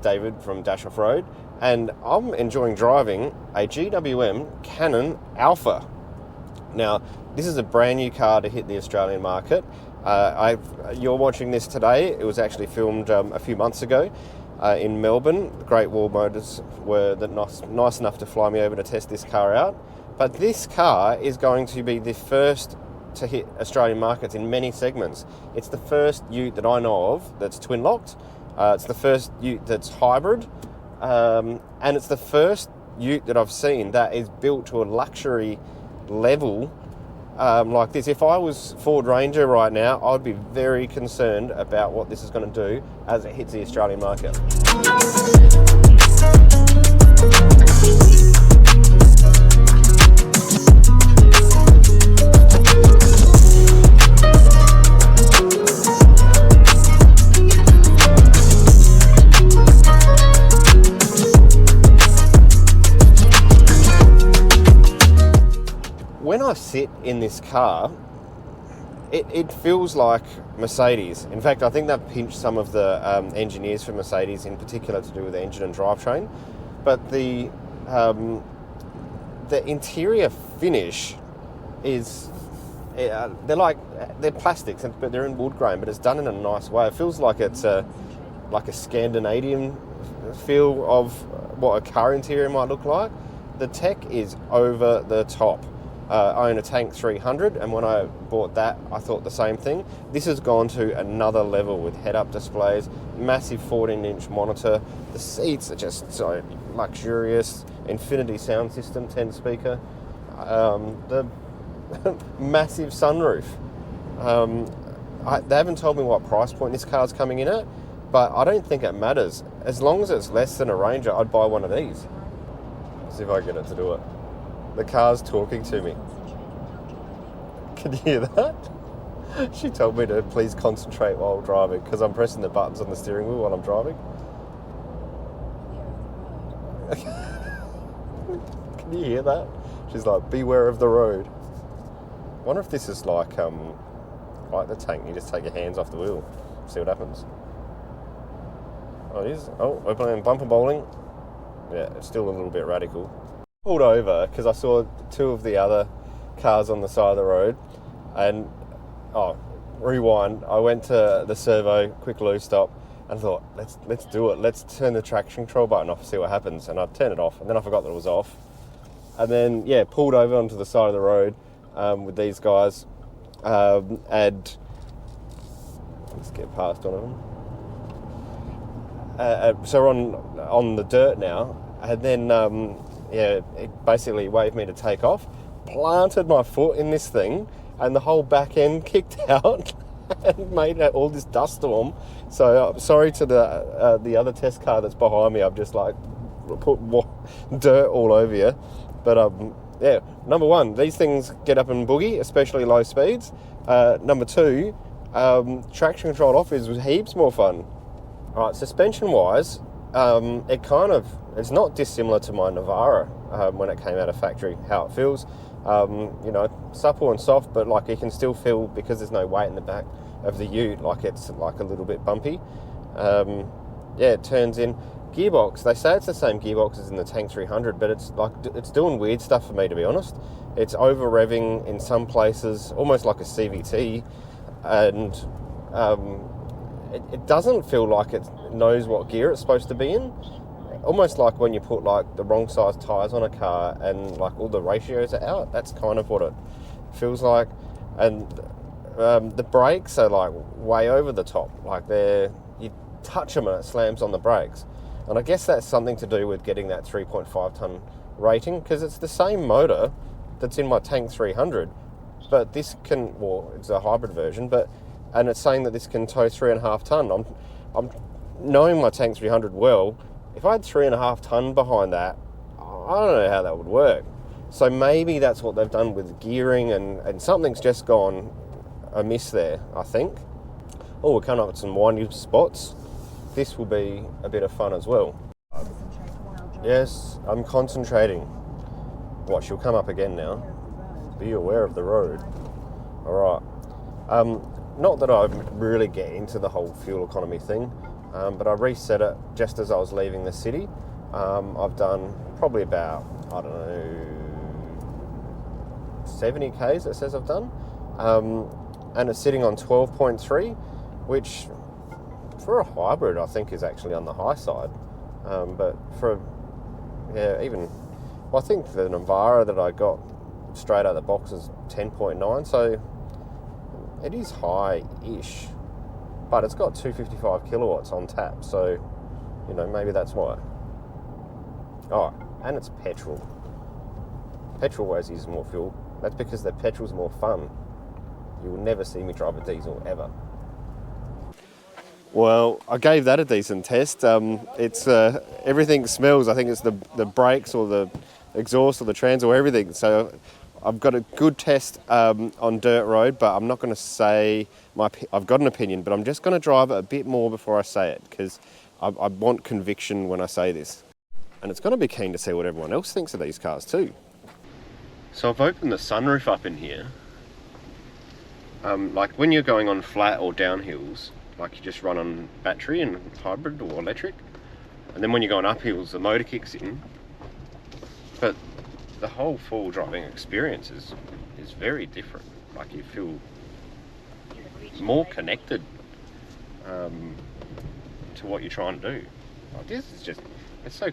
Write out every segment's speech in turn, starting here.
David from Dash Off Road, and I'm enjoying driving a GWM Cannon Alpha. Now, this is a brand new car to hit the Australian market. You're watching this today. It was actually filmed a few months ago in Melbourne. Great Wall Motors were nice enough to fly me over to test this car out. But this car is going to be the first to hit Australian markets in many segments. It's the first ute that I know of that's twin-locked. It's the first ute that's hybrid. And it's the first ute that I've seen that is built to a luxury level like this. If I was Ford Ranger right now, I'd be very concerned about what this is going to do as it hits the Australian market. When I sit in this car, it feels like Mercedes. In fact, I think they've pinched some of the engineers for Mercedes, in particular to do with the engine and drivetrain. But the interior finish is, they're plastics, but they're in wood grain, but it's done in a nice way. It feels like it's like a Scandinavian feel of what a car interior might look like. The tech is over the top. I own a Tank 300, and when I bought that, I thought the same thing. This has gone to another level with head-up displays, massive 14-inch monitor. The seats are just so luxurious. Infinity sound system, 10-speaker. The massive sunroof. They haven't told me what price point this car's coming in at, but I don't think it matters. As long as it's less than a Ranger, I'd buy one of these. Let's see if I can get it to do it. The car's talking to me. Can you hear that? She told me to please concentrate while driving because I'm pressing the buttons on the steering wheel while I'm driving. Can you hear that? She's like, beware of the road. I wonder if this is like the Tank. You just take your hands off the wheel, see what happens. Oh, it is. Oh, we're playing bumper bowling. Yeah, it's still a little bit radical. Pulled over because I saw two of the other cars on the side of the road, and rewind. I went to the servo, quick loo stop, and I thought, let's do it. Let's turn the traction control button off and see what happens. And I turned it off, and then I forgot that it was off. And then pulled over onto the side of the road with these guys, and let's get past one of them. So we're on the dirt now, and then. It basically waved me to take off, planted my foot in this thing, and the whole back end kicked out and made all this dust storm. So sorry to the other test car that's behind me. I've just put dirt all over you. But number one, these things get up and boogie, especially low speeds. Number two, traction control off is heaps more fun. All right, suspension wise, it's not dissimilar to my Navara when it came out of factory, how it feels. Supple and soft, but you can still feel, because there's no weight in the back of the ute, it's a little bit bumpy. It turns in. Gearbox, they say it's the same gearbox as in the Tank 300, but it's doing weird stuff for me, to be honest. It's over revving in some places, almost like a CVT, and it doesn't feel like it knows what gear it's supposed to be in. Almost like when you put the wrong size tyres on a car and all the ratios are out. That's kind of what it feels like. And the brakes are way over the top. You touch them and it slams on the brakes. And I guess that's something to do with getting that 3.5 tonne rating, because it's the same motor that's in my Tank 300, but this can, it's a hybrid version, and it's saying that this can tow 3.5 tonne. I'm knowing my Tank 300 well. If I had 3.5 tonne behind that, I don't know how that would work. So maybe that's what they've done with gearing, and something's just gone amiss there, I think. Oh, we're coming up with some windy spots. This will be a bit of fun as well. Yes, I'm concentrating. What, she'll come up again now. Be aware of the road. All right. Not that I really get into the whole fuel economy thing. but I reset it just as I was leaving the city. I've done probably about, I don't know, 70 Ks it says I've done, and it's sitting on 12.3, which for a hybrid I think is actually on the high side, but for even, well, I think the Navara that I got straight out of the box is 10.9, so it is high-ish, but it's got 255 kilowatts on tap, so maybe that's why. Oh, and it's petrol. Petrol always uses more fuel. That's because the petrol's more fun. You will never see me drive a diesel ever. Well, I gave that a decent test. It's everything smells. I think it's the brakes or the exhaust or the trans or everything. So I've got a good test on dirt road, but I'm not going to say I've got an opinion, but I'm just going to drive it a bit more before I say it, because I want conviction when I say this. And it's going to be keen to see what everyone else thinks of these cars too. So I've opened the sunroof up in here. Like when you're going on flat or downhills, like you just run on battery and hybrid or electric, and then when you're going up hills, the motor kicks in. But the whole full driving experience is very different. Like you feel more connected to what you're trying to do. Like this is just, it's so.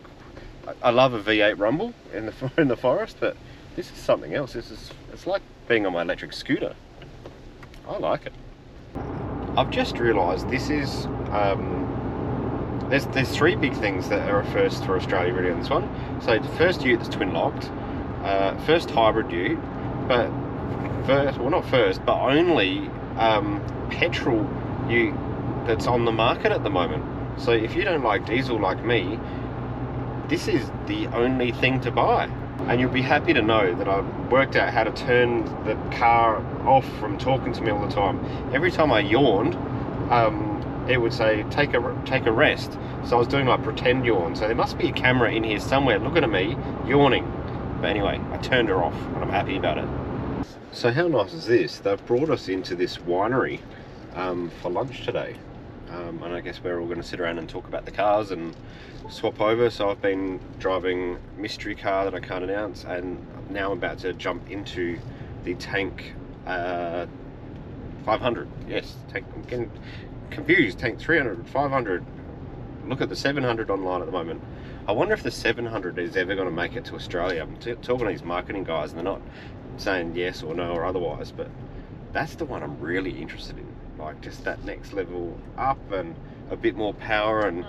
I love a V8 rumble in the forest, but this is something else. It's like being on my electric scooter. I like it. I've just realised this is there's three big things that are a first for Australia really on this one. So the first ute that's twin locked, first hybrid ute, but not first, but only petrol ute that's on the market at the moment. So if you don't like diesel like me, this is the only thing to buy. And you'll be happy to know that I've worked out how to turn the car off from talking to me all the time. Every time I yawned, it would say, take a rest. So I was doing like pretend yawn. So there must be a camera in here somewhere looking at me, yawning. But anyway, I turned her off and I'm happy about it. So how nice is this? They've brought us into this winery for lunch today. And I guess we're all going to sit around and talk about the cars and swap over. So I've been driving mystery car that I can't announce, and now I'm about to jump into the Tank 500. Yes, I'm getting confused. Tank 300, 500. Look at the 700 online at the moment. I wonder if the 700 is ever going to make it to Australia. I'm talking to these marketing guys and they're not saying yes or no or otherwise, but that's the one I'm really interested in. Like just that next level up and a bit more power, and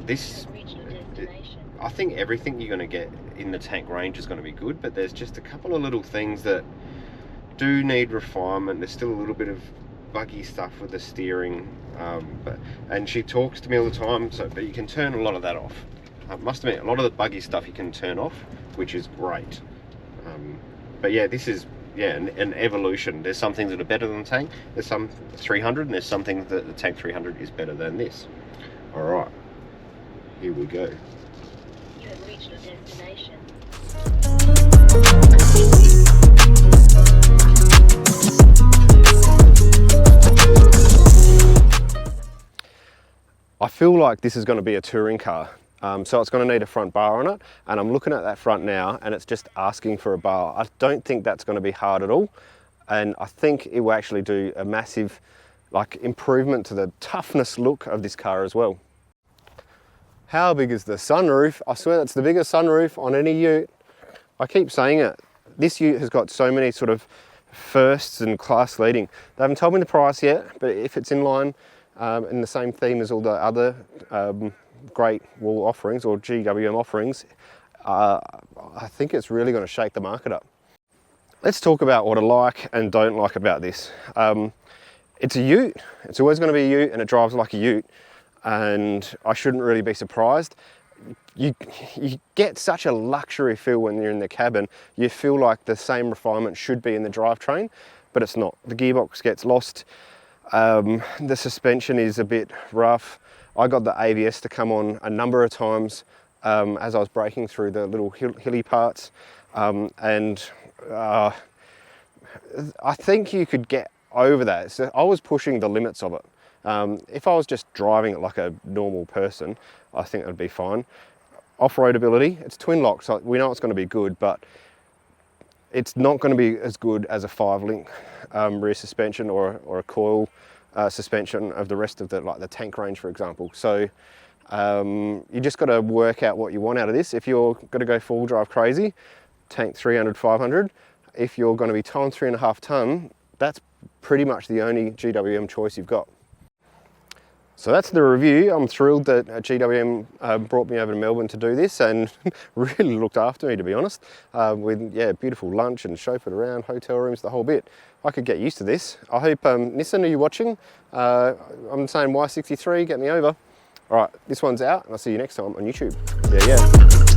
this I think everything you're going to get in the Tank range is going to be good, but there's just a couple of little things that do need refinement. There's still a little bit of buggy stuff with the steering, and she talks to me all the time, but you can turn a lot of that off. I must admit, a lot of the buggy stuff you can turn off, which is great. But yeah, this is an evolution. There's some things that are better than the Tank. There's some 300, and there's some things that the Tank 300 is better than this. All right, here we go. You have reached your destination. I feel like this is going to be a touring car. So it's going to need a front bar on it, and I'm looking at that front now and it's just asking for a bar. I don't think that's going to be hard at all, and I think it will actually do a massive improvement to the toughness look of this car as well. How big is the sunroof? I swear that's the biggest sunroof on any ute. I keep saying it. This ute has got so many sort of firsts and class leading. They haven't told me the price yet, but if it's in line in the same theme as all the other Great Wall offerings or GWM offerings, I think it's really going to shake the market up. Let's talk about what I like and don't like about this. It's a ute. It's always going to be a ute, and it drives like a ute, and I shouldn't really be surprised. You get such a luxury feel when you're in the cabin. You feel like the same refinement should be in the drivetrain, but it's not. The gearbox gets lost. The suspension is a bit rough. I got the ABS to come on a number of times as I was braking through the little hilly parts, and I think you could get over that. So I was pushing the limits of it, If I was just driving it like a normal person, I think that'd be fine. Off-road ability, it's twin lock, so we know it's going to be good, but it's not going to be as good as a 5-link rear suspension or a coil suspension of the rest of the tank range, for example. So you just got to work out what you want out of this. If you're going to go full drive crazy, tank 300, 500. If you're going to be towing 3.5 ton, that's pretty much the only GWM choice you've got. So that's the review. I'm thrilled that GWM brought me over to Melbourne to do this and really looked after me, to be honest, with beautiful lunch and chauffeured around, hotel rooms, the whole bit. I could get used to this. I hope, Nissan, are you watching? I'm saying Y63, get me over. All right, this one's out and I'll see you next time on YouTube. Yeah.